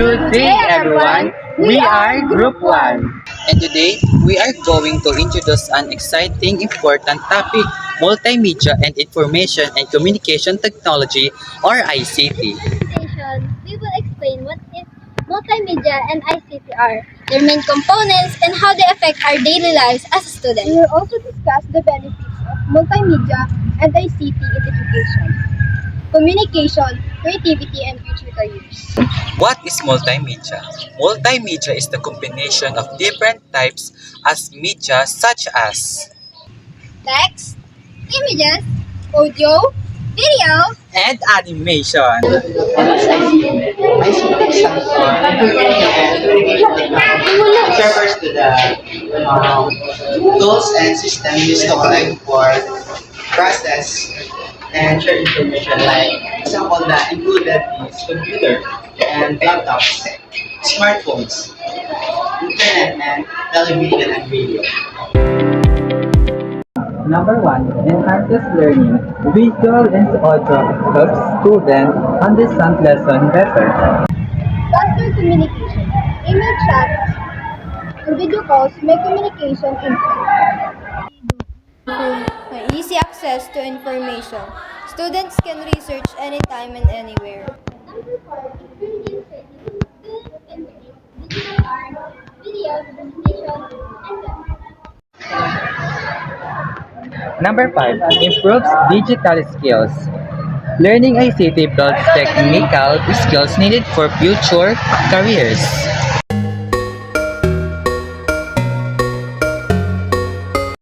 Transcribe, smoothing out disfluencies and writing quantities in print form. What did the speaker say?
Good day, everyone. We are Group 1. And today, we are going to introduce an exciting, important topic, multimedia and information and communication technology or ICT. Presentation, we will explain what is multimedia and ICT are, their main components, and how they affect our daily lives as a student. We will also discuss the benefits of multimedia and ICT in education, communication, creativity, and future careers. What is multimedia? Multimedia is the combination of different types as media such as Text, images, audio, video, and animation. Which refers to the tools and system used to collect for process and share information. Like example that included is computer and laptops, smartphones, internet and television and radio. Number 1. Enhances learning. Visual and audio helps students understand lesson better. Faster communication. Email chats and video calls make communication instant. Easy access to information. Students can research anytime and anywhere. Number 4, encourages creativity. Students can create digital art, videos, presentations, and websites. Number 5. Improves digital skills. Learning ICT builds technical skills needed for future careers.